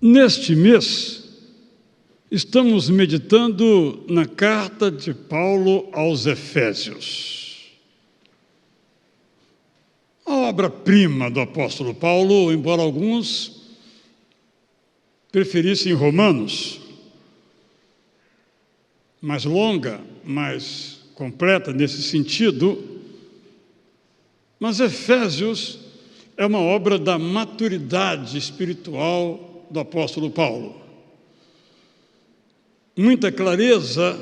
Neste mês, estamos meditando na carta de Paulo aos Efésios. A obra-prima do apóstolo Paulo, embora alguns preferissem Romanos, mais longa, mais completa nesse sentido, mas Efésios é uma obra da maturidade espiritual do apóstolo Paulo. Muita clareza,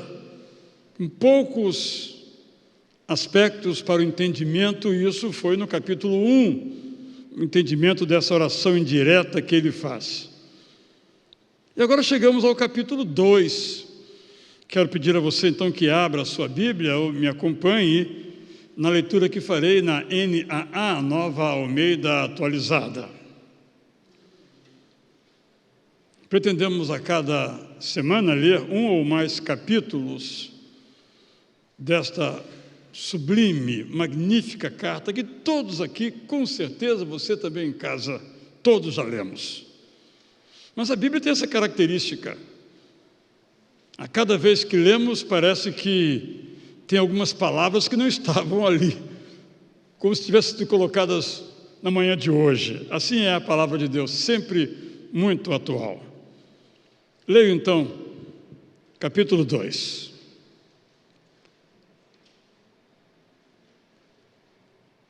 em poucos aspectos para o entendimento, e isso foi no capítulo 1, o entendimento dessa oração indireta que ele faz. E agora chegamos ao capítulo 2. Quero pedir a você, então, que abra a sua Bíblia ou me acompanhe na leitura que farei na NAA, Nova Almeida Atualizada. Pretendemos a cada semana ler um ou mais capítulos desta sublime, magnífica carta que todos aqui, com certeza, você também em casa, todos já lemos. Mas a Bíblia tem essa característica. A cada vez que lemos, parece que tem algumas palavras que não estavam ali, como se tivessem sido colocadas na manhã de hoje. Assim é a palavra de Deus, sempre muito atual. Leio então, capítulo 2.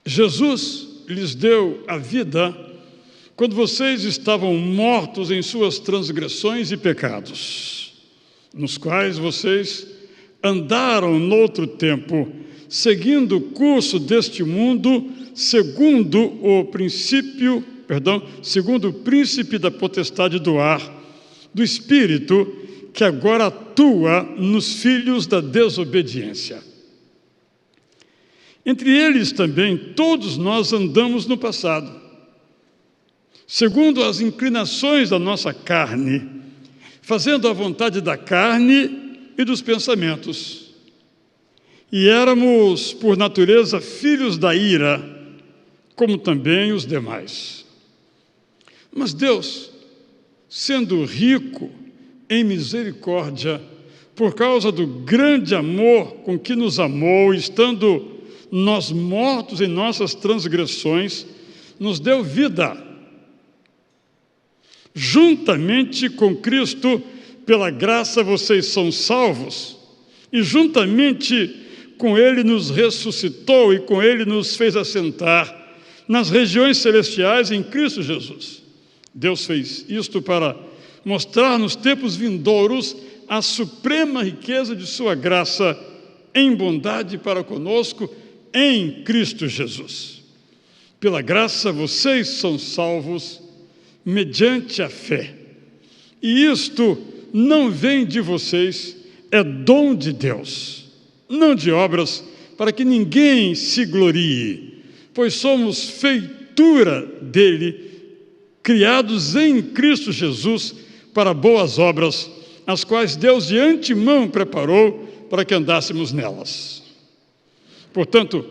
Jesus lhes deu a vida quando vocês estavam mortos em suas transgressões e pecados, nos quais vocês andaram noutro tempo, seguindo o curso deste mundo, segundo o príncipe da potestade do ar, do Espírito, que agora atua nos filhos da desobediência. Entre eles também todos nós andamos no passado, segundo as inclinações da nossa carne, fazendo a vontade da carne e dos pensamentos. E éramos, por natureza, filhos da ira, como também os demais. Mas Deus, sendo rico em misericórdia, por causa do grande amor com que nos amou, estando nós mortos em nossas transgressões, nos deu vida. Juntamente com Cristo, pela graça vocês são salvos, e juntamente com Ele nos ressuscitou e com Ele nos fez assentar nas regiões celestiais em Cristo Jesus. Deus fez isto para mostrar nos tempos vindouros a suprema riqueza de sua graça em bondade para conosco em Cristo Jesus. Pela graça vocês são salvos mediante a fé. E isto não vem de vocês, é dom de Deus, não de obras, para que ninguém se glorie, pois somos feitura dele, criados em Cristo Jesus para boas obras, as quais Deus de antemão preparou para que andássemos nelas. Portanto,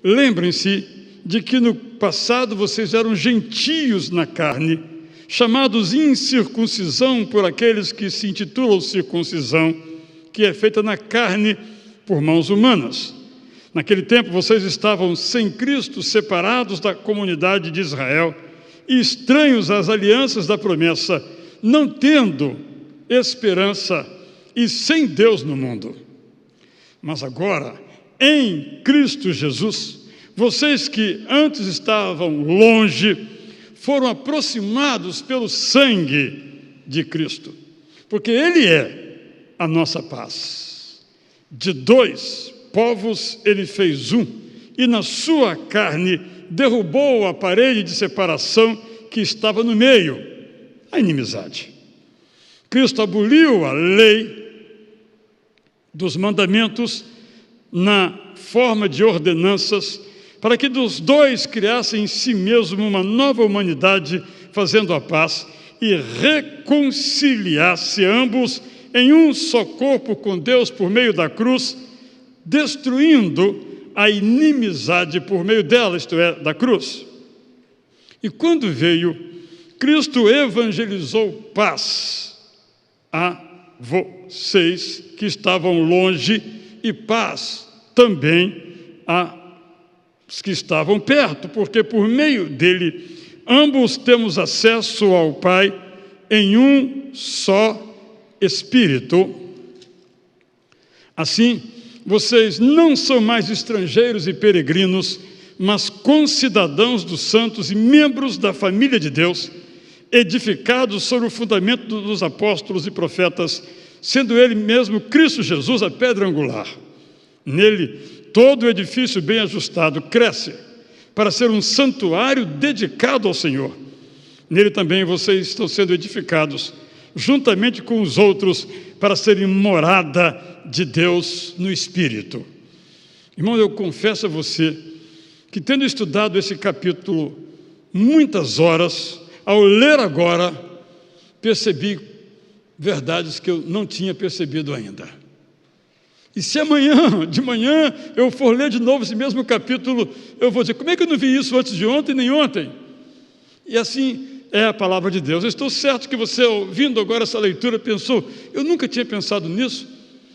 lembrem-se de que no passado vocês eram gentios na carne, chamados incircuncisão por aqueles que se intitulam circuncisão, que é feita na carne por mãos humanas. Naquele tempo vocês estavam sem Cristo, separados da comunidade de Israel, e estranhos às alianças da promessa, não tendo esperança e sem Deus no mundo. Mas agora, em Cristo Jesus, vocês que antes estavam longe, foram aproximados pelo sangue de Cristo, porque Ele é a nossa paz. De dois povos Ele fez um, e na sua carne derrubou a parede de separação que estava no meio, a inimizade. Cristo aboliu a lei dos mandamentos na forma de ordenanças, para que dos dois criassem em si mesmo uma nova humanidade, fazendo a paz, e reconciliasse ambos em um só corpo com Deus por meio da cruz, destruindo a inimizade por meio dela, isto é, da cruz. E quando veio, Cristo evangelizou paz a vocês que estavam longe e paz também aos que estavam perto, porque por meio dele ambos temos acesso ao Pai em um só Espírito. Assim, vocês não são mais estrangeiros e peregrinos, mas concidadãos dos santos e membros da família de Deus, edificados sobre o fundamento dos apóstolos e profetas, sendo ele mesmo Cristo Jesus a pedra angular. Nele, todo o edifício bem ajustado cresce para ser um santuário dedicado ao Senhor. Nele também vocês estão sendo edificados, juntamente com os outros, para serem morada de Deus no Espírito. Irmão, eu confesso a você que, tendo estudado esse capítulo muitas horas, ao ler agora, percebi verdades que eu não tinha percebido ainda. E se amanhã, de manhã, eu for ler de novo esse mesmo capítulo, eu vou dizer, como é que eu não vi isso antes de ontem nem ontem? E assim é a palavra de Deus. Eu estou certo que você, ouvindo agora essa leitura, pensou, eu nunca tinha pensado nisso.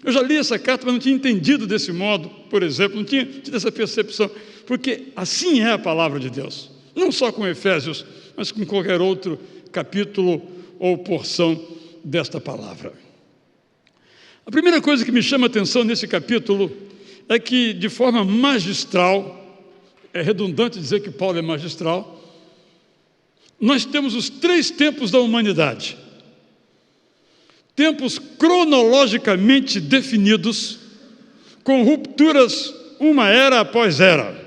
Eu já li essa carta, mas não tinha entendido desse modo, por exemplo, não tinha tido essa percepção, porque assim é a palavra de Deus. Não só com Efésios, mas com qualquer outro capítulo ou porção desta palavra. A primeira coisa que me chama a atenção nesse capítulo é que, de forma magistral, é redundante dizer que Paulo é magistral, nós temos os 3 tempos da humanidade. Tempos cronologicamente definidos, com rupturas uma era após era.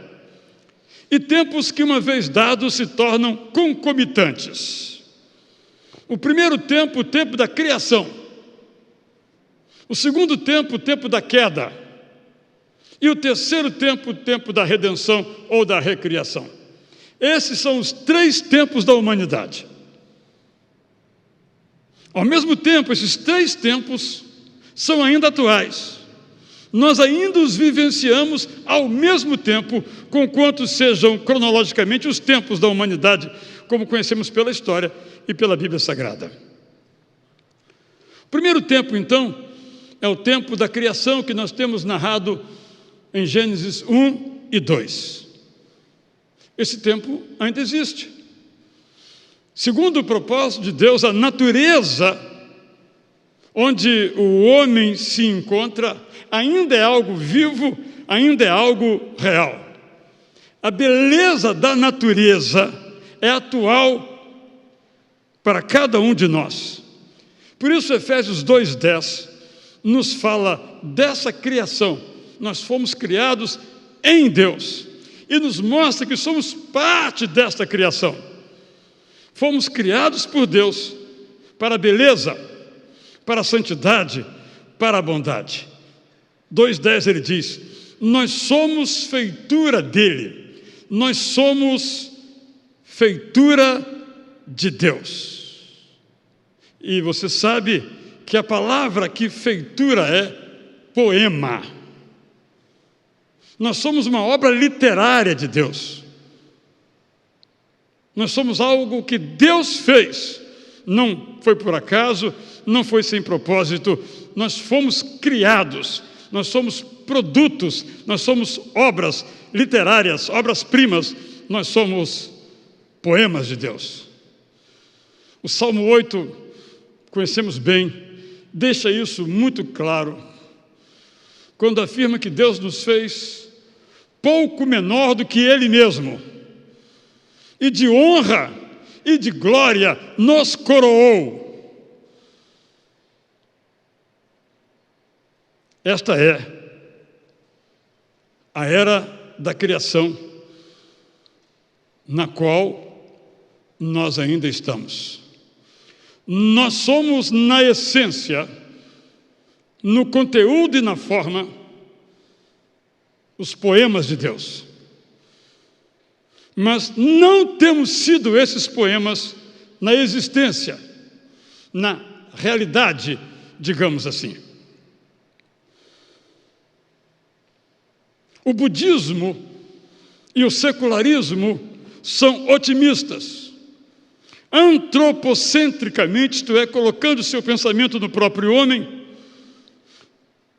E tempos que, uma vez dados, se tornam concomitantes. O primeiro tempo, o tempo da criação. O segundo tempo, o tempo da queda. E o terceiro tempo, o tempo da redenção ou da recriação. Esses são os 3 tempos da humanidade. Ao mesmo tempo, esses 3 tempos são ainda atuais. Nós ainda os vivenciamos ao mesmo tempo, conquanto sejam cronologicamente os tempos da humanidade, como conhecemos pela história e pela Bíblia Sagrada. O primeiro tempo, então, é o tempo da criação que nós temos narrado em Gênesis 1 e 2. Esse tempo ainda existe. Segundo o propósito de Deus, a natureza onde o homem se encontra ainda é algo vivo, ainda é algo real. A beleza da natureza é atual para cada um de nós. Por isso, Efésios 2:10 nos fala dessa criação. Nós fomos criados em Deus e nos mostra que somos parte desta criação. Fomos criados por Deus para a beleza, para a santidade, para a bondade. 2:10 ele diz, nós somos feitura dele, nós somos feitura de Deus. E você sabe que a palavra aqui, feitura, é poema. Nós somos uma obra literária de Deus. Nós somos algo que Deus fez. Não foi por acaso, não foi sem propósito. Nós fomos criados, nós somos produtos, nós somos obras literárias, obras-primas, nós somos poemas de Deus. O Salmo 8, conhecemos bem, deixa isso muito claro, quando afirma que Deus nos fez pouco menor do que Ele mesmo, e de honra e de glória nos coroou. Esta é a era da criação, na qual nós ainda estamos. Nós somos, na essência, no conteúdo e na forma, os poemas de Deus. Mas não temos sido esses poemas na existência, na realidade, digamos assim. O budismo e o secularismo são otimistas. antropocentricamente, isto é, colocando o seu pensamento no próprio homem.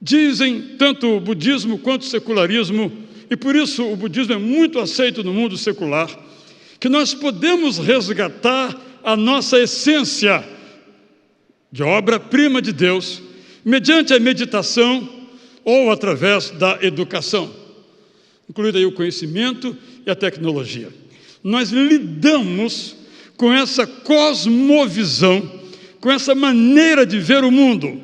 Dizem tanto o budismo quanto o secularismo, e por isso o budismo é muito aceito no mundo secular, que nós podemos resgatar a nossa essência de obra-prima de Deus, mediante a meditação ou através da educação, incluído aí o conhecimento e a tecnologia. Nós lidamos com essa cosmovisão, com essa maneira de ver o mundo.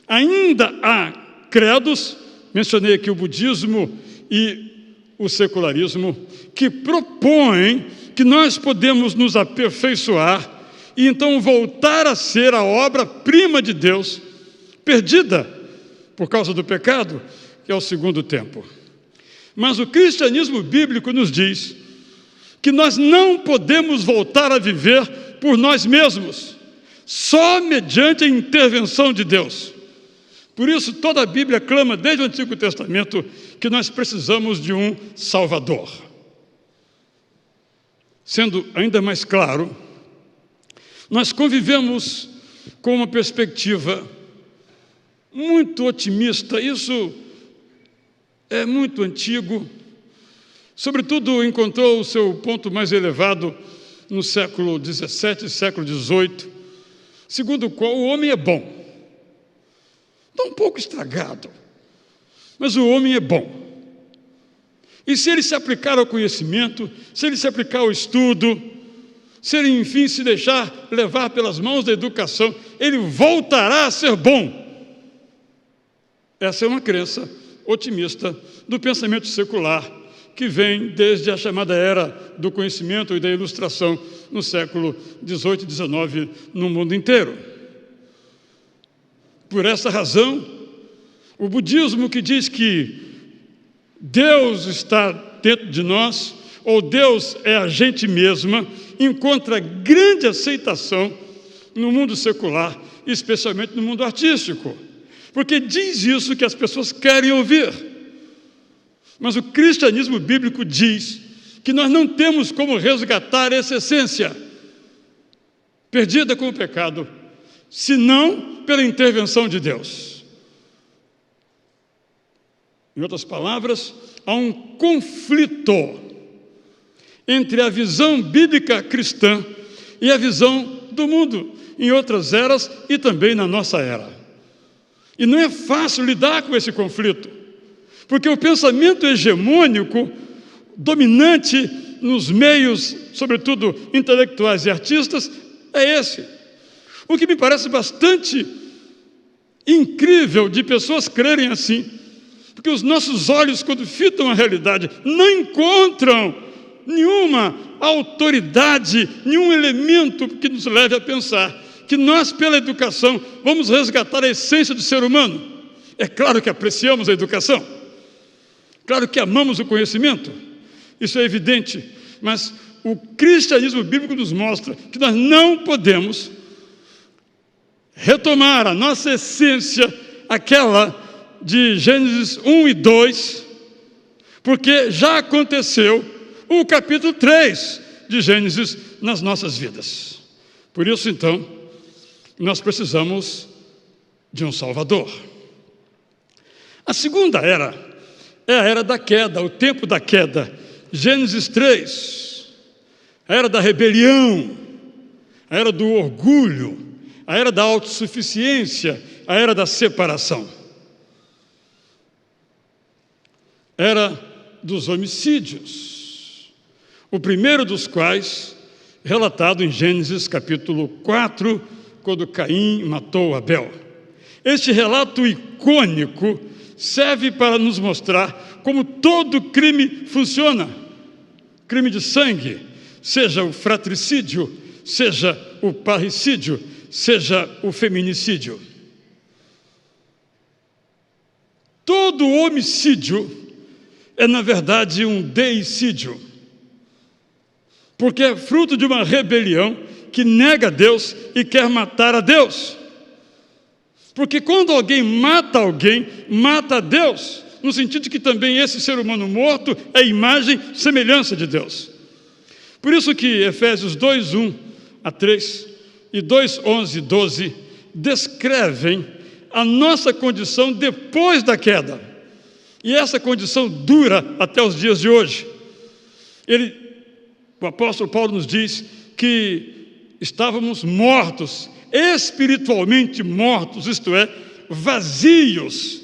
Ainda há credos, mencionei aqui o budismo e o secularismo, que propõem que nós podemos nos aperfeiçoar e então voltar a ser a obra-prima de Deus, perdida por causa do pecado, que é o segundo tempo. Mas o cristianismo bíblico nos diz que nós não podemos voltar a viver por nós mesmos, só mediante a intervenção de Deus. Por isso, toda a Bíblia clama, desde o Antigo Testamento, que nós precisamos de um Salvador. Sendo ainda mais claro, nós convivemos com uma perspectiva muito otimista. Isso é muito antigo, sobretudo encontrou o seu ponto mais elevado no século XVII e século XVIII, segundo o qual o homem é bom. Está um pouco estragado, mas o homem é bom. E se ele se aplicar ao conhecimento, se ele se aplicar ao estudo, se ele, enfim, se deixar levar pelas mãos da educação, ele voltará a ser bom. Essa é uma crença otimista do pensamento secular, que vem desde a chamada era do conhecimento e da ilustração no século XVIII e XIX no mundo inteiro. Por essa razão, o budismo, que diz que Deus está dentro de nós, ou Deus é a gente mesma, encontra grande aceitação no mundo secular, especialmente no mundo artístico, porque diz isso que as pessoas querem ouvir. Mas o cristianismo bíblico diz que nós não temos como resgatar essa essência, perdida com o pecado, senão pela intervenção de Deus. Em outras palavras, há um conflito entre a visão bíblica cristã e a visão do mundo, em outras eras e também na nossa era. E não é fácil lidar com esse conflito, porque o pensamento hegemônico, dominante nos meios, sobretudo intelectuais e artistas, é esse. O que me parece bastante incrível de pessoas crerem assim, porque os nossos olhos, quando fitam a realidade, não encontram nenhuma autoridade, nenhum elemento que nos leve a pensar que nós, pela educação, vamos resgatar a essência do ser humano. É claro que apreciamos a educação, claro que amamos o conhecimento, isso é evidente, mas o cristianismo bíblico nos mostra que nós não podemos retomar a nossa essência, aquela de Gênesis 1 e 2, porque já aconteceu o capítulo 3 de Gênesis nas nossas vidas. Por isso, então, nós precisamos de um Salvador. A segunda era é a era da queda, o tempo da queda. Gênesis 3, a era da rebelião, a era do orgulho, a era da autossuficiência, a era da separação. Era dos homicídios, o primeiro dos quais, relatado em Gênesis capítulo 4, quando Caim matou Abel. Este relato icônico serve para nos mostrar como todo crime funciona. Crime de sangue, seja o fratricídio, seja o parricídio, seja o feminicídio. Todo homicídio é, na verdade, um deicídio, porque é fruto de uma rebelião que nega a Deus e quer matar a Deus. Porque quando alguém, mata a Deus, no sentido de que também esse ser humano morto é imagem e semelhança de Deus. Por isso que Efésios 2:1 a 3 e 2, 11 e 12 descrevem a nossa condição depois da queda. E essa condição dura até os dias de hoje. O apóstolo Paulo nos diz que estávamos mortos, espiritualmente mortos, isto é, vazios,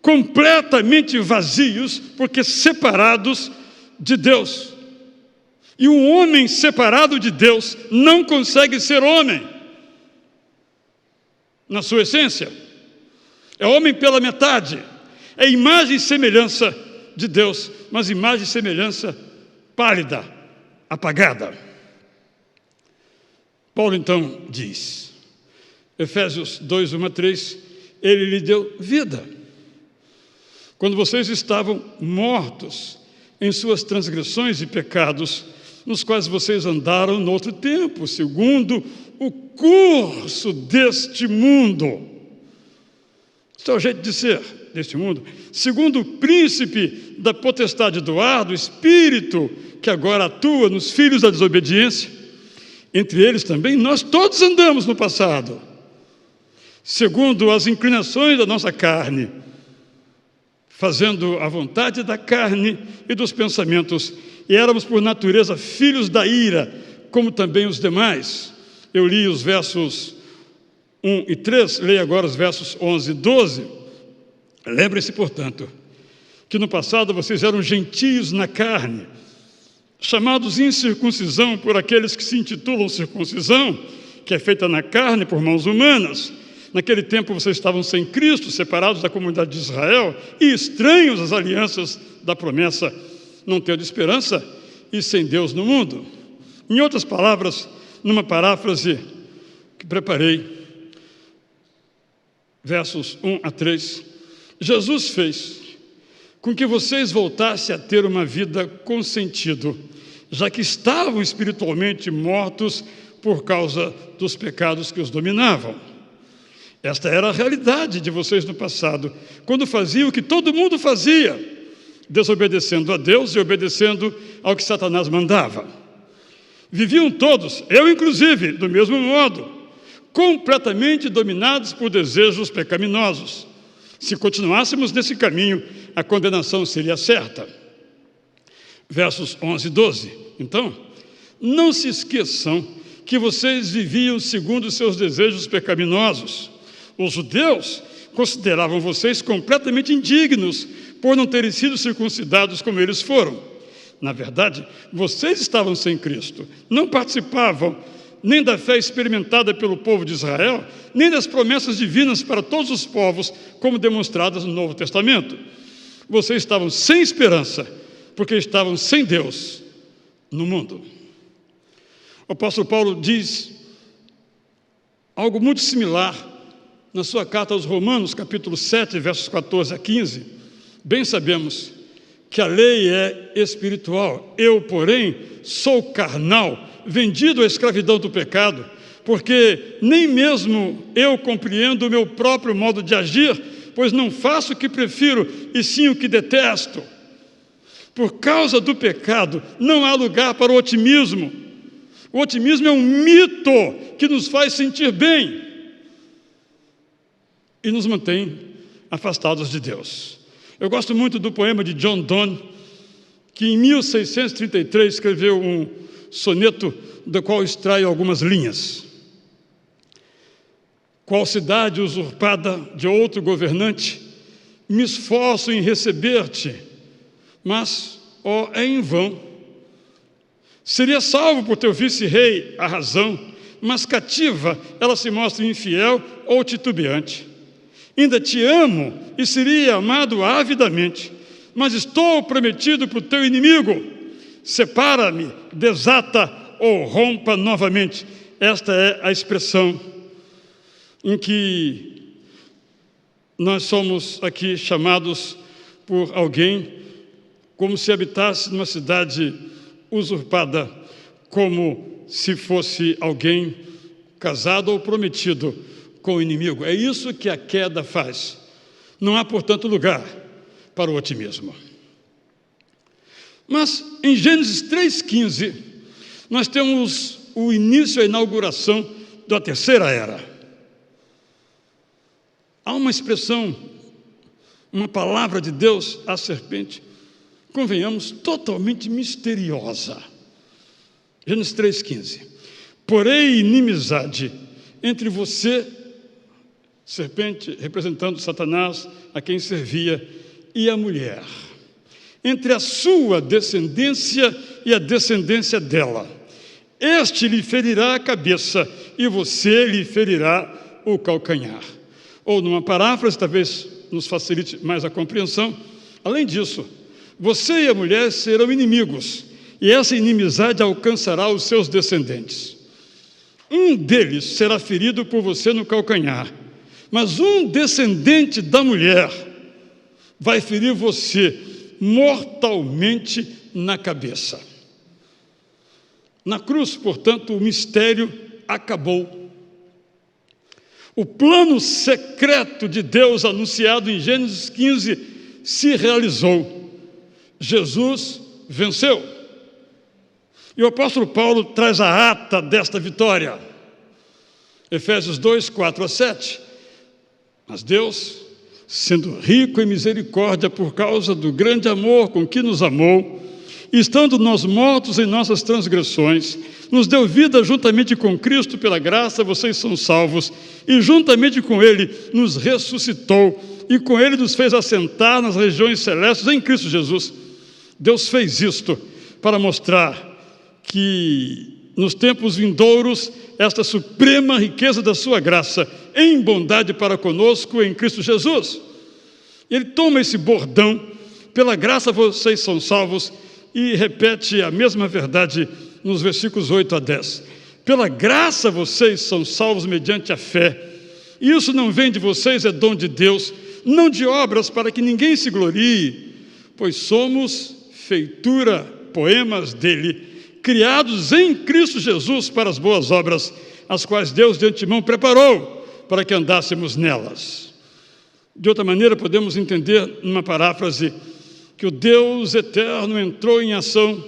completamente vazios, porque separados de Deus. E um homem separado de Deus não consegue ser homem, na sua essência. É homem pela metade, é imagem e semelhança de Deus, mas imagem e semelhança pálida, apagada. Paulo então diz, Efésios 2, 1 a 3, ele lhe deu vida. Quando vocês estavam mortos em suas transgressões e pecados, nos quais vocês andaram no outro tempo, segundo o curso deste mundo. Esse é o jeito de ser deste mundo. Segundo o príncipe da potestade do ar, do espírito que agora atua nos filhos da desobediência, entre eles também nós todos andamos no passado, segundo as inclinações da nossa carne, fazendo a vontade da carne e dos pensamentos, e éramos por natureza filhos da ira, como também os demais. Eu li os versos 1 e 3, leio agora os versos 11 e 12. Lembrem-se, portanto, que no passado vocês eram gentios na carne, chamados incircuncisão por aqueles que se intitulam circuncisão, que é feita na carne por mãos humanas. Naquele tempo vocês estavam sem Cristo, separados da comunidade de Israel e estranhos às alianças da promessa, não tendo esperança e sem Deus no mundo. Em outras palavras, numa paráfrase que preparei, versos 1 a 3, Jesus fez com que vocês voltassem a ter uma vida com sentido, já que estavam espiritualmente mortos por causa dos pecados que os dominavam. Esta era a realidade de vocês no passado, quando faziam o que todo mundo fazia, desobedecendo a Deus e obedecendo ao que Satanás mandava. Viviam todos, eu inclusive, do mesmo modo, completamente dominados por desejos pecaminosos. Se continuássemos nesse caminho, a condenação seria certa. Versos 11 e 12. Então, não se esqueçam que vocês viviam segundo os seus desejos pecaminosos. Os judeus consideravam vocês completamente indignos por não terem sido circuncidados como eles foram. Na verdade, vocês estavam sem Cristo, não participavam nem da fé experimentada pelo povo de Israel, nem das promessas divinas para todos os povos, como demonstradas no Novo Testamento. Vocês estavam sem esperança, porque estavam sem Deus no mundo. O apóstolo Paulo diz algo muito similar na sua carta aos Romanos, capítulo 7, versos 14 a 15. Bem sabemos que a lei é espiritual. Eu, porém, sou carnal, vendido à escravidão do pecado, porque nem mesmo eu compreendo o meu próprio modo de agir, pois não faço o que prefiro, e sim o que detesto. Por causa do pecado, não há lugar para o otimismo. O otimismo é um mito que nos faz sentir bem e nos mantém afastados de Deus. Eu gosto muito do poema de John Donne, que em 1633 escreveu um soneto do qual extraio algumas linhas. Qual cidade usurpada de outro governante, me esforço em receber-te, mas, ó, é em vão. Seria salvo por teu vice-rei a razão, mas cativa ela se mostra infiel ou titubeante. Ainda te amo e seria amado avidamente, mas estou prometido para o teu inimigo. Separa-me, desata ou rompa novamente. Esta é a expressão em que nós somos aqui chamados por alguém como se habitasse numa cidade usurpada, como se fosse alguém casado ou prometido com o inimigo. É isso que a queda faz. Não há, portanto, lugar para o otimismo. Mas, em Gênesis 3,15, nós temos o início, a inauguração da terceira era. Há uma expressão, uma palavra de Deus à serpente, convenhamos, totalmente misteriosa. Gênesis 3,15. Porém, inimizade entre você, serpente, representando Satanás, a quem servia, e a mulher, entre a sua descendência e a descendência dela. Este lhe ferirá a cabeça e você lhe ferirá o calcanhar. Ou, numa paráfrase, talvez nos facilite mais a compreensão, além disso, você e a mulher serão inimigos, e essa inimizade alcançará os seus descendentes. Um deles será ferido por você no calcanhar, mas um descendente da mulher vai ferir você mortalmente na cabeça. Na cruz, portanto, o mistério acabou. O plano secreto de Deus anunciado em Gênesis 15 se realizou. Jesus venceu. E o apóstolo Paulo traz a ata desta vitória. Efésios 2, 4-7. Mas Deus, sendo rico em misericórdia por causa do grande amor com que nos amou, estando nós mortos em nossas transgressões, nos deu vida juntamente com Cristo, pela graça vocês são salvos, e juntamente com Ele nos ressuscitou, e com Ele nos fez assentar nas regiões celestes em Cristo Jesus. Deus fez isto para mostrar que nos tempos vindouros, esta suprema riqueza da sua graça, em bondade para conosco em Cristo Jesus. Ele toma esse bordão, pela graça vocês são salvos, e repete a mesma verdade nos versículos 8-10. Pela graça vocês são salvos mediante a fé. Isso não vem de vocês, é dom de Deus, não de obras para que ninguém se glorie, pois somos feitura, poemas dele, criados em Cristo Jesus para as boas obras, as quais Deus de antemão preparou para que andássemos nelas. De outra maneira, podemos entender, numa paráfrase, que o Deus eterno entrou em ação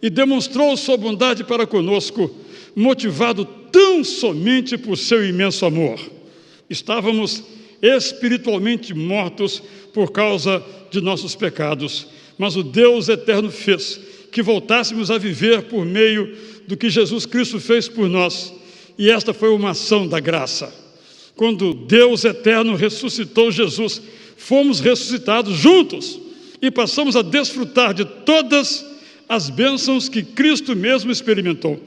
e demonstrou sua bondade para conosco, motivado tão somente por seu imenso amor. Estávamos espiritualmente mortos por causa de nossos pecados, mas o Deus eterno fez que voltássemos a viver por meio do que Jesus Cristo fez por nós, e esta foi uma ação da graça. Quando Deus eterno ressuscitou Jesus, fomos ressuscitados juntos e passamos a desfrutar de todas as bênçãos que Cristo mesmo experimentou.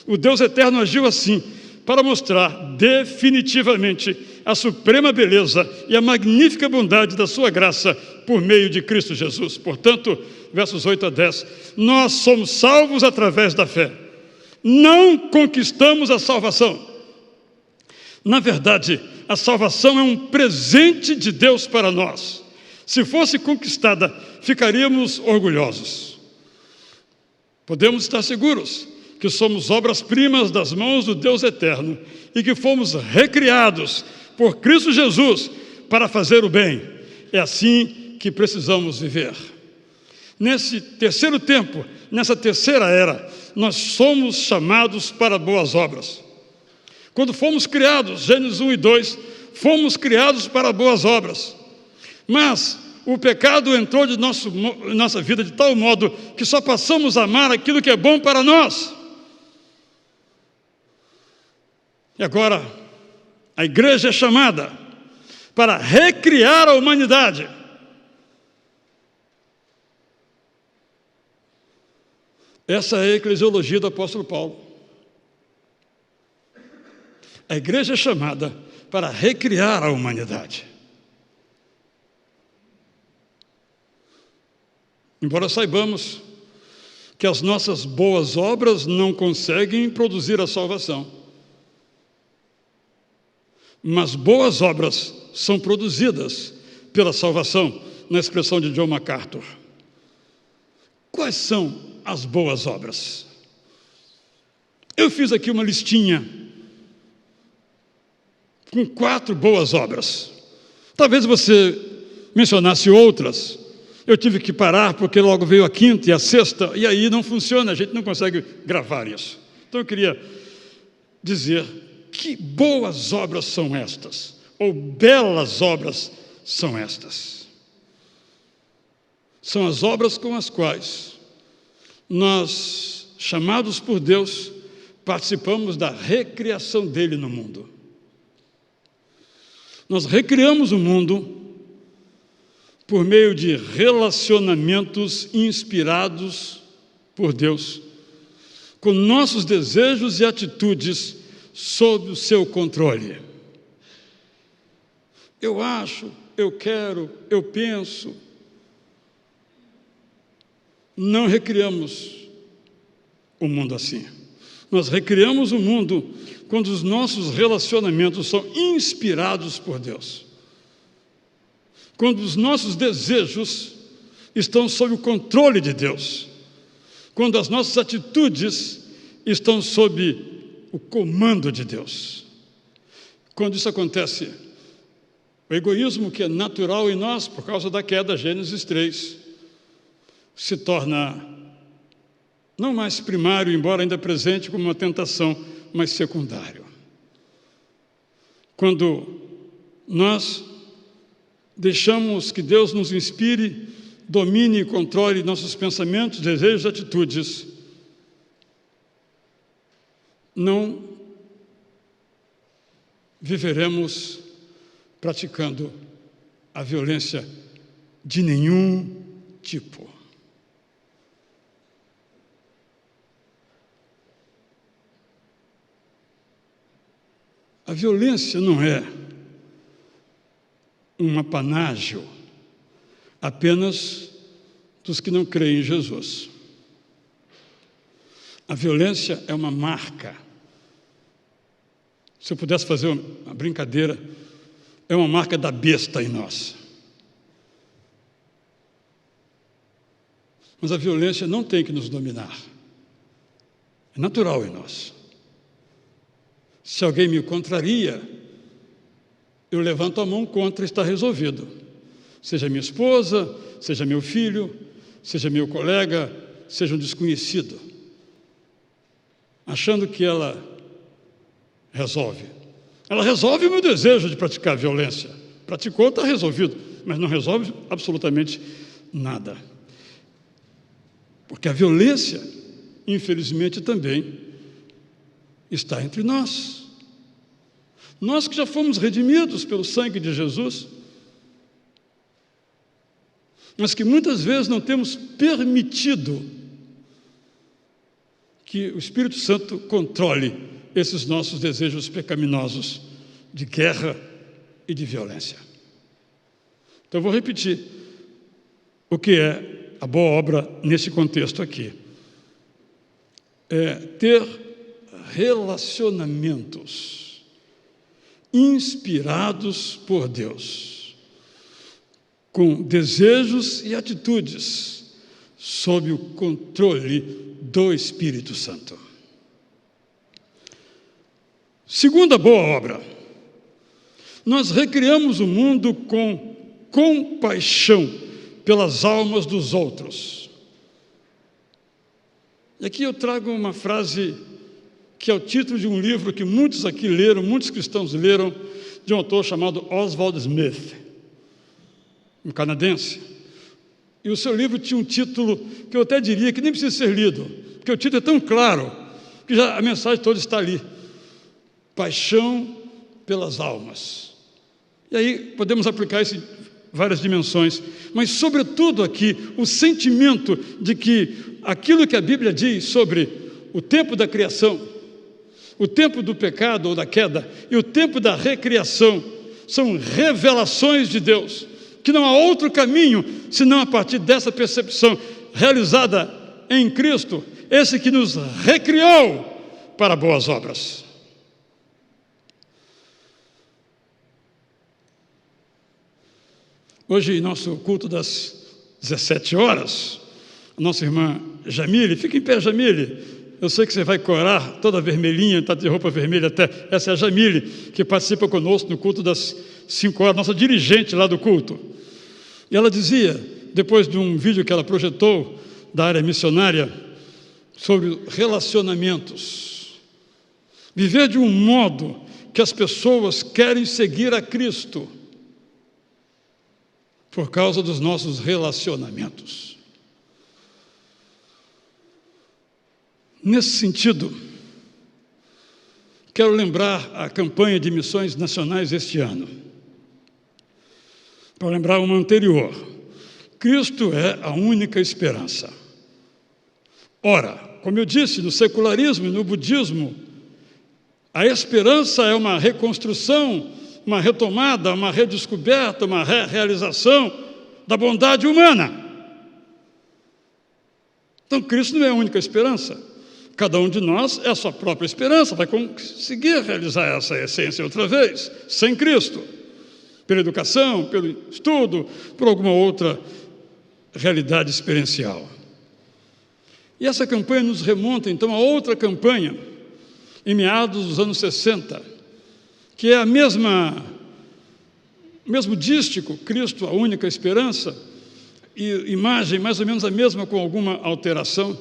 O Deus eterno agiu assim para mostrar definitivamente a suprema beleza e a magnífica bondade da sua graça por meio de Cristo Jesus. Portanto, versos 8-10, nós somos salvos através da fé. Não conquistamos a salvação. Na verdade, a salvação é um presente de Deus para nós. Se fosse conquistada, ficaríamos orgulhosos. Podemos estar seguros que somos obras-primas das mãos do Deus eterno e que fomos recriados por Cristo Jesus para fazer o bem. É assim que precisamos viver. Nesse terceiro tempo, nessa terceira era, nós somos chamados para boas obras. Quando fomos criados, Gênesis 1 e 2, fomos criados para boas obras. Mas o pecado entrou de nossa vida de tal modo que só passamos a amar aquilo que é bom para nós. E agora, a igreja é chamada para recriar a humanidade. Essa é a eclesiologia do apóstolo Paulo. A igreja é chamada para recriar a humanidade. Embora saibamos que as nossas boas obras não conseguem produzir a salvação, mas boas obras são produzidas pela salvação, na expressão de John MacArthur. Quais são as boas obras? Eu fiz aqui uma listinha com 4 boas obras. Talvez você mencionasse outras. Eu tive que parar porque logo veio a 5ª e a 6ª, e aí não funciona, a gente não consegue gravar isso. Então eu queria dizer que boas obras são estas, ou belas obras são estas. São as obras com as quais nós, chamados por Deus, participamos da recriação dele no mundo. Nós recriamos o mundo por meio de relacionamentos inspirados por Deus, com nossos desejos e atitudes sob o seu controle. Eu acho, eu quero, eu penso. Não recriamos o mundo assim. Nós recriamos o mundo quando os nossos relacionamentos são inspirados por Deus. Quando os nossos desejos estão sob o controle de Deus. Quando as nossas atitudes estão sob o comando de Deus. Quando isso acontece, o egoísmo que é natural em nós, por causa da queda, Gênesis 3, se torna não mais primário, embora ainda presente como uma tentação, mas secundário. Quando nós deixamos que Deus nos inspire, domine e controle nossos pensamentos, desejos e atitudes, não viveremos praticando a violência de nenhum tipo. A violência não é um apanágio apenas dos que não creem em Jesus. A violência é uma marca. Se eu pudesse fazer uma brincadeira, é uma marca da besta em nós. Mas a violência não tem que nos dominar. É natural em nós. Se alguém me contraria, eu levanto a mão contra e está resolvido. Seja minha esposa, seja meu filho, seja meu colega, seja um desconhecido. Achando que ela resolve. Ela resolve o meu desejo de praticar violência. Praticou, está resolvido, mas não resolve absolutamente nada. Porque a violência, infelizmente, também está entre nós. Nós que já fomos redimidos pelo sangue de Jesus, mas que muitas vezes não temos permitido que o Espírito Santo controle esses nossos desejos pecaminosos de guerra e de violência. Então, eu vou repetir o que é a boa obra nesse contexto aqui. É ter relacionamentos inspirados por Deus, com desejos e atitudes sob o controle do Espírito Santo. Segunda boa obra, nós recriamos o mundo com compaixão pelas almas dos outros. E aqui eu trago uma frase que é o título de um livro que muitos aqui leram, muitos cristãos leram, de um autor chamado Oswald Smith, um canadense. E o seu livro tinha um título que eu até diria que nem precisa ser lido, porque o título é tão claro, que já a mensagem toda está ali. Paixão pelas almas. E aí podemos aplicar isso em várias dimensões, mas sobretudo aqui o sentimento de que aquilo que a Bíblia diz sobre o tempo da criação, o tempo do pecado ou da queda e o tempo da recriação são revelações de Deus, que não há outro caminho senão a partir dessa percepção realizada em Cristo, esse que nos recriou para boas obras. Hoje, em nosso culto das 17 horas, a nossa irmã Jamile, fica em pé, Jamile. Eu sei que você vai corar toda vermelhinha, está de roupa vermelha até. Essa é a Jamile, que participa conosco no culto das 5 horas, nossa dirigente lá do culto. E ela dizia, depois de um vídeo que ela projetou da área missionária, sobre relacionamentos. Viver de um modo que as pessoas querem seguir a Cristo por causa dos nossos relacionamentos. Nesse sentido, quero lembrar a campanha de missões nacionais este ano. Para lembrar uma anterior, Cristo é a única esperança. Ora, como eu disse, no secularismo e no budismo, a esperança é uma reconstrução, uma retomada, uma redescoberta, uma realização da bondade humana. Então, Cristo não é a única esperança. Cada um de nós é a sua própria esperança, vai conseguir realizar essa essência outra vez, sem Cristo. Pela educação, pelo estudo, por alguma outra realidade experiencial. E essa campanha nos remonta, então, a outra campanha, em meados dos anos 60, que é o mesmo dístico, Cristo, a única esperança, e imagem mais ou menos a mesma, com alguma alteração.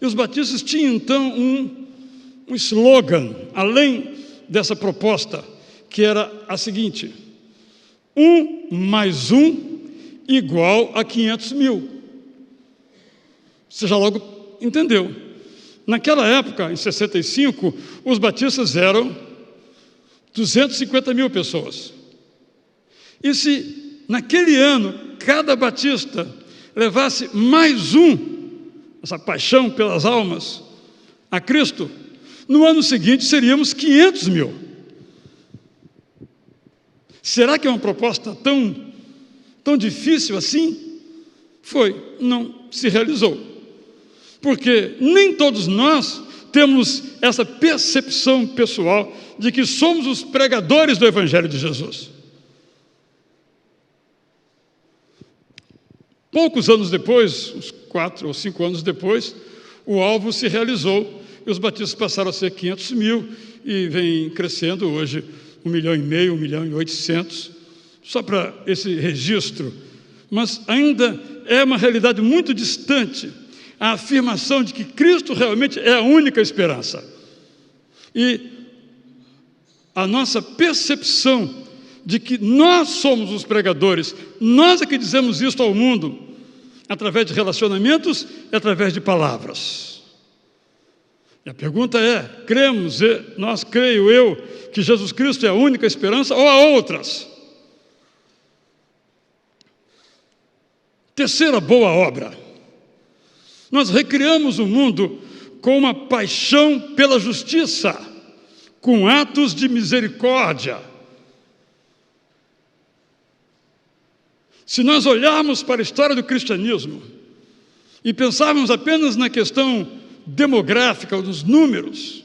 E os batistas tinham, então, um slogan, além dessa proposta, que era a seguinte: 1 mais 1 igual a 500 mil. Você já logo entendeu. Naquela época, em 65, os batistas eram 250 mil pessoas. E se naquele ano cada batista levasse mais essa paixão pelas almas, a Cristo, no ano seguinte seríamos 500 mil. Será que é uma proposta tão difícil assim? Foi, não se realizou. Porque nem todos nós temos essa percepção pessoal de que somos os pregadores do Evangelho de Jesus. Poucos anos depois, uns 4 ou 5 anos depois, o alvo se realizou e os batistas passaram a ser 500 mil e vem crescendo hoje 1,5 milhão, 1.800.000, só para esse registro. Mas ainda é uma realidade muito distante a afirmação de que Cristo realmente é a única esperança. E a nossa percepção de que nós somos os pregadores, nós é que dizemos isto ao mundo, através de relacionamentos e através de palavras. E a pergunta é: cremos, nós, creio eu, que Jesus Cristo é a única esperança ou há outras? Terceira boa obra. Nós recriamos o mundo com uma paixão pela justiça, com atos de misericórdia. Se nós olharmos para a história do cristianismo e pensarmos apenas na questão demográfica, dos números,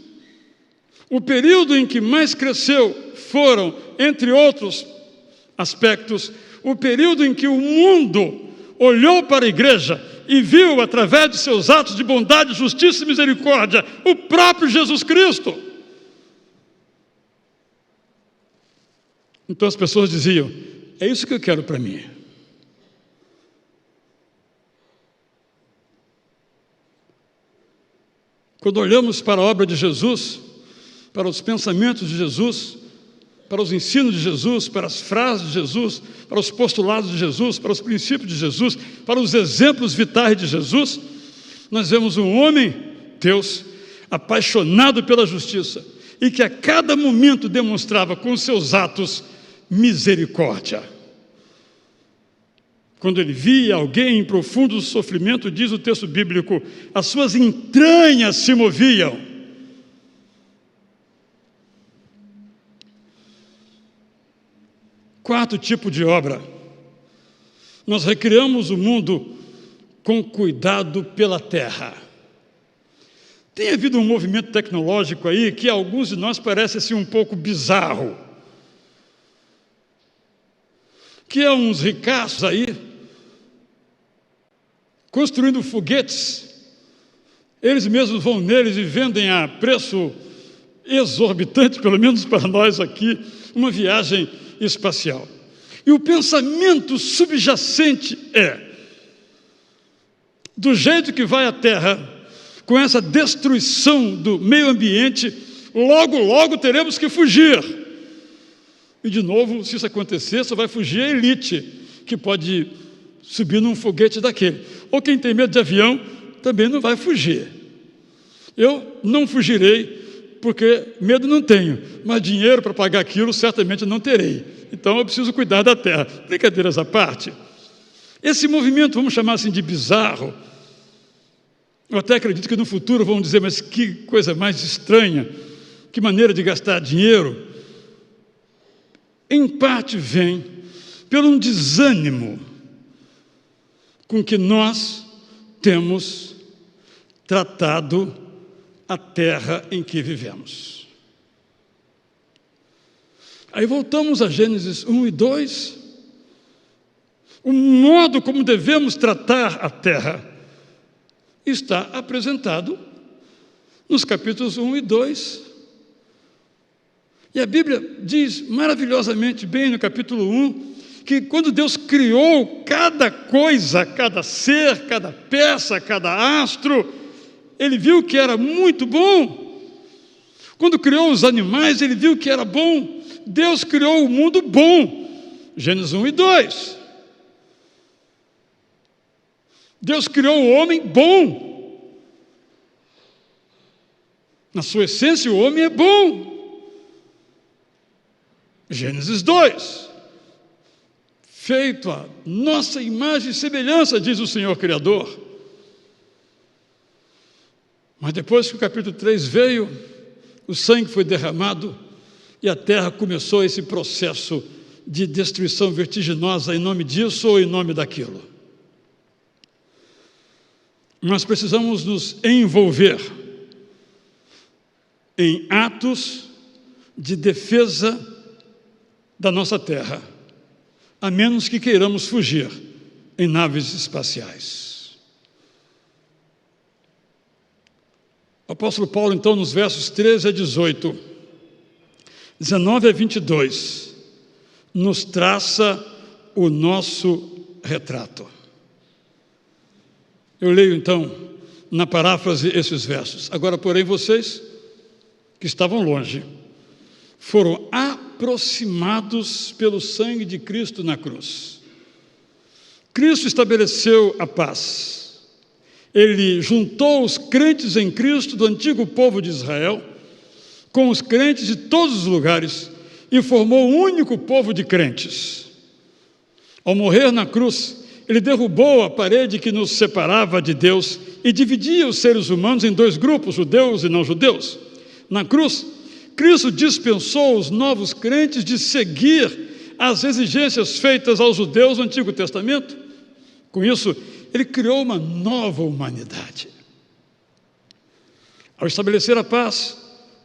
o período em que mais cresceu foram, entre outros aspectos, o período em que o mundo olhou para a igreja e viu, através de seus atos de bondade, justiça e misericórdia, o próprio Jesus Cristo. Então as pessoas diziam: é isso que eu quero para mim. Quando olhamos para a obra de Jesus, para os pensamentos de Jesus, para os ensinos de Jesus, para as frases de Jesus, para os postulados de Jesus, para os princípios de Jesus, para os exemplos vitais de Jesus, nós vemos um homem, Deus, apaixonado pela justiça e que a cada momento demonstrava com seus atos misericórdia. Quando ele via alguém em profundo sofrimento, diz o texto bíblico, as suas entranhas se moviam. Quarto tipo de obra, nós recriamos o mundo com cuidado pela terra. Tem havido um movimento tecnológico aí que a alguns de nós parece assim um pouco bizarro, que é uns ricaços aí construindo foguetes, eles mesmos vão neles e vendem a preço exorbitante, pelo menos para nós aqui, uma viagem espacial. E o pensamento subjacente é: do jeito que vai a Terra, com essa destruição do meio ambiente, logo, logo teremos que fugir. E de novo, se isso acontecer, só vai fugir a elite, que pode subir num foguete daquele. Ou quem tem medo de avião, também não vai fugir. Eu não fugirei, porque medo não tenho, mas dinheiro para pagar aquilo certamente não terei. Então eu preciso cuidar da terra. Brincadeiras à parte. Esse movimento, vamos chamar assim de bizarro, eu até acredito que no futuro vão dizer, mas que coisa mais estranha, que maneira de gastar dinheiro, em parte vem pelo um desânimo com que nós temos tratado a terra em que vivemos. Aí voltamos a Gênesis 1 e 2, o modo como devemos tratar a terra está apresentado nos capítulos 1 e 2. E a Bíblia diz maravilhosamente bem no capítulo 1, que quando Deus criou cada coisa, cada ser, cada peça, cada astro, Ele viu que era muito bom. Quando criou os animais, Ele viu que era bom. Deus criou o mundo bom. Gênesis 1 e 2. Deus criou o homem bom. Na sua essência, o homem é bom. Gênesis 2. Feito a nossa imagem e semelhança, diz o Senhor Criador. Mas depois que o capítulo 3 veio, o sangue foi derramado e a terra começou esse processo de destruição vertiginosa em nome disso ou em nome daquilo. Nós precisamos nos envolver em atos de defesa da nossa terra, a menos que queiramos fugir em naves espaciais. O apóstolo Paulo, então, nos versos 13 a 18, 19 a 22, nos traça o nosso retrato. Eu leio, então, na paráfrase esses versos. Agora, porém, vocês que estavam longe foram aproximados pelo sangue de Cristo na cruz. Cristo estabeleceu a paz. Ele juntou os crentes em Cristo do antigo povo de Israel com os crentes de todos os lugares e formou um único povo de crentes. Ao morrer na cruz, Ele derrubou a parede que nos separava de Deus e dividia os seres humanos em dois grupos, judeus e não judeus. Na cruz, Cristo dispensou os novos crentes de seguir as exigências feitas aos judeus no Antigo Testamento. Com isso, Ele criou uma nova humanidade. Ao estabelecer a paz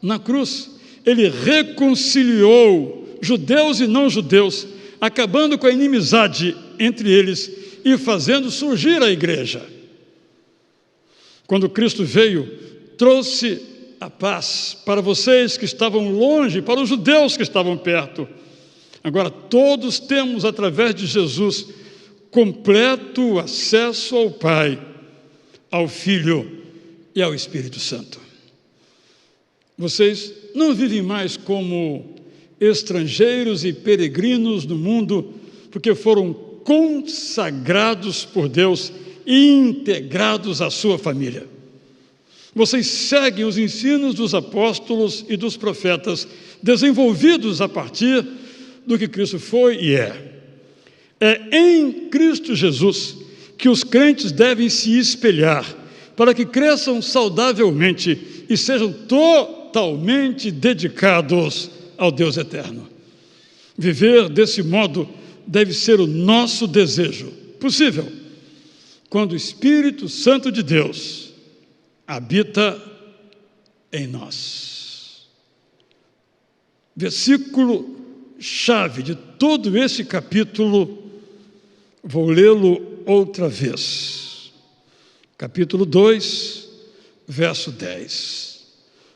na cruz, Ele reconciliou judeus e não judeus, acabando com a inimizade entre eles e fazendo surgir a igreja. Quando Cristo veio, trouxe a paz para vocês que estavam longe, para os judeus que estavam perto. Agora todos temos, através de Jesus, completo acesso ao Pai, ao Filho e ao Espírito Santo. Vocês não vivem mais como estrangeiros e peregrinos no mundo, porque foram consagrados por Deus e integrados à sua família. Vocês seguem os ensinos dos apóstolos e dos profetas, desenvolvidos a partir do que Cristo foi e é. É em Cristo Jesus que os crentes devem se espelhar para que cresçam saudavelmente e sejam totalmente dedicados ao Deus eterno. Viver desse modo deve ser o nosso desejo possível quando o Espírito Santo de Deus habita em nós. Versículo chave de todo esse capítulo, vou lê-lo outra vez. Capítulo 2, verso 10.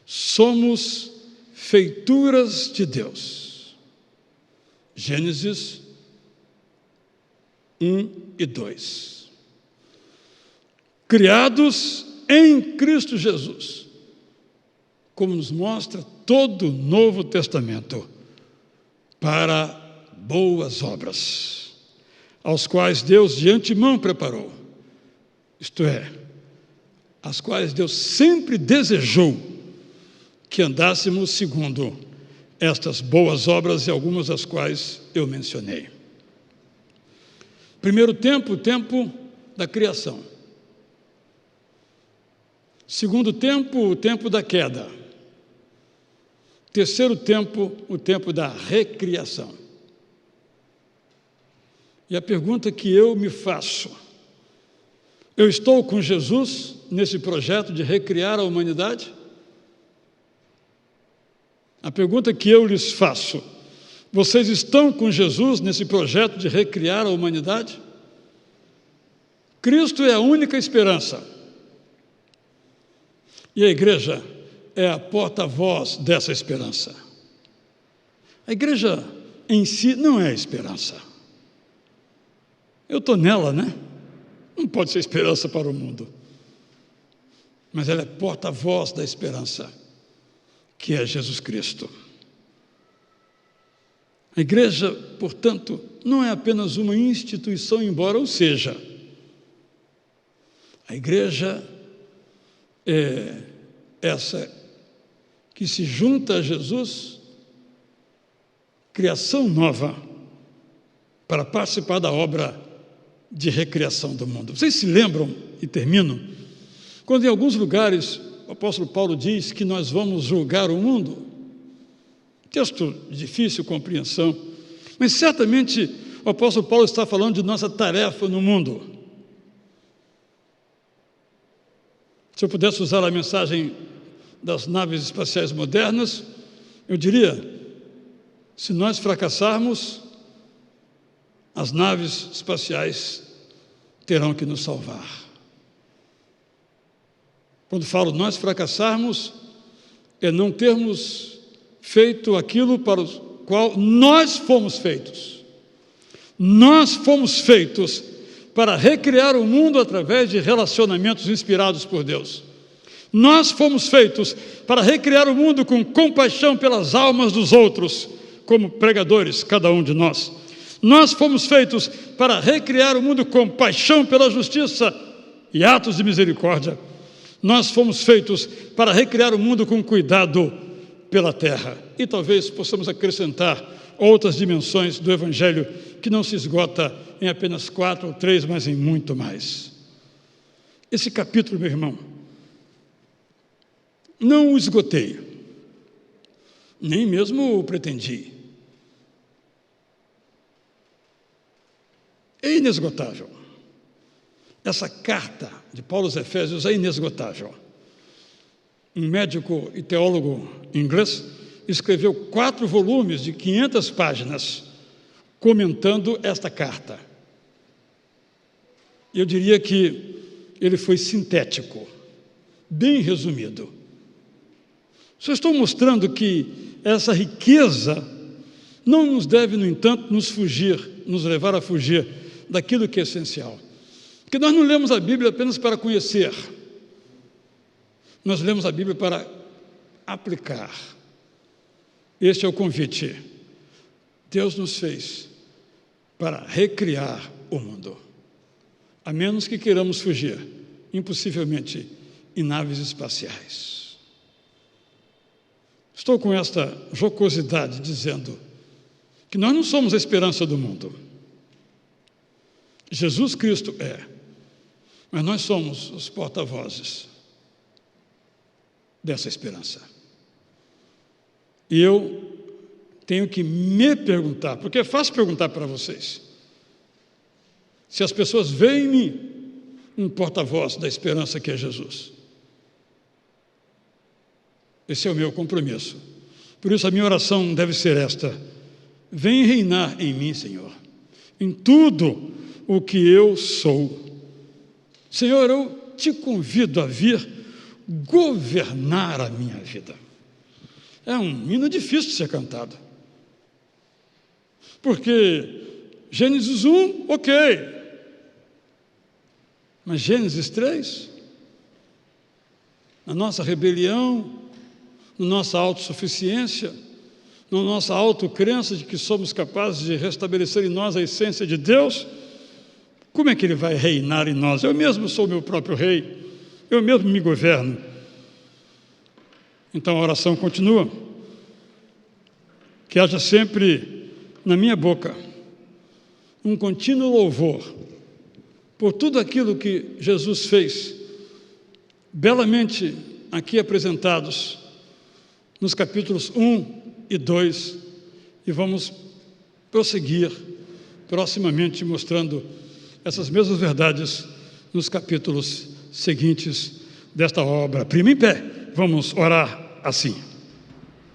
Somos feituras de Deus. Gênesis 1 e 2. Criados em Cristo Jesus, como nos mostra todo o Novo Testamento, para boas obras, aos quais Deus de antemão preparou, isto é, as quais Deus sempre desejou que andássemos segundo estas boas obras, e algumas das quais eu mencionei. Primeiro tempo, o tempo da criação. Segundo tempo, o tempo da queda. Terceiro tempo, o tempo da recriação. E a pergunta que eu me faço: eu estou com Jesus nesse projeto de recriar a humanidade? A pergunta que eu lhes faço: vocês estão com Jesus nesse projeto de recriar a humanidade? Cristo é a única esperança. E a igreja é a porta-voz dessa esperança. A igreja em si não é a esperança. Eu estou nela, né? Não pode ser esperança para o mundo. Mas ela é porta-voz da esperança, que é Jesus Cristo. A igreja, portanto, não é apenas uma instituição, embora o seja. A igreja é essa que se junta a Jesus, criação nova, para participar da obra de recriação do mundo. Vocês se lembram, e termino, quando em alguns lugares o apóstolo Paulo diz que nós vamos julgar o mundo? Texto de difícil compreensão, mas certamente o apóstolo Paulo está falando de nossa tarefa no mundo. Se eu pudesse usar a mensagem das naves espaciais modernas, eu diria: se nós fracassarmos, as naves espaciais terão que nos salvar. Quando falo nós fracassarmos, é não termos feito aquilo para o qual nós fomos feitos. Nós fomos feitos para recriar o mundo através de relacionamentos inspirados por Deus. Nós fomos feitos para recriar o mundo com compaixão pelas almas dos outros, como pregadores, cada um de nós. Nós fomos feitos para recriar o mundo com paixão pela justiça e atos de misericórdia. Nós fomos feitos para recriar o mundo com cuidado pela terra. E talvez possamos acrescentar outras dimensões do Evangelho que não se esgota em apenas 4 ou 3, mas em muito mais. Esse capítulo, meu irmão, não o esgotei, nem mesmo o pretendi. É inesgotável. Essa carta de Paulo aos Efésios é inesgotável. Um médico e teólogo inglês escreveu 4 volumes de 500 páginas comentando esta carta. Eu diria que ele foi sintético, bem resumido. Só estou mostrando que essa riqueza não nos deve, no entanto, nos levar a fugir daquilo que é essencial. Porque nós não lemos a Bíblia apenas para conhecer. Nós lemos a Bíblia para aplicar. Este é o convite. Deus nos fez para recriar o mundo. A menos que queiramos fugir, impossivelmente, em naves espaciais. Estou com esta jocosidade dizendo que nós não somos a esperança do mundo. Jesus Cristo é, mas nós somos os porta-vozes dessa esperança. E eu tenho que me perguntar, porque é fácil perguntar para vocês, se as pessoas veem em mim um porta-voz da esperança que é Jesus. Esse é o meu compromisso. Por isso a minha oração deve ser esta: vem reinar em mim, Senhor, em tudo o que eu sou. Senhor, eu te convido a vir governar a minha vida. É um hino difícil de ser cantado. Porque Gênesis 1, ok. Mas Gênesis 3, na nossa rebelião, na nossa autossuficiência, na nossa autocrença de que somos capazes de restabelecer em nós a essência de Deus, como é que Ele vai reinar em nós? Eu mesmo sou meu próprio rei, eu mesmo me governo. Então a oração continua. Que haja sempre na minha boca um contínuo louvor por tudo aquilo que Jesus fez, belamente aqui apresentados nos capítulos 1 e 2, e vamos prosseguir proximamente mostrando essas mesmas verdades nos capítulos seguintes desta obra. Prima em pé, vamos orar assim.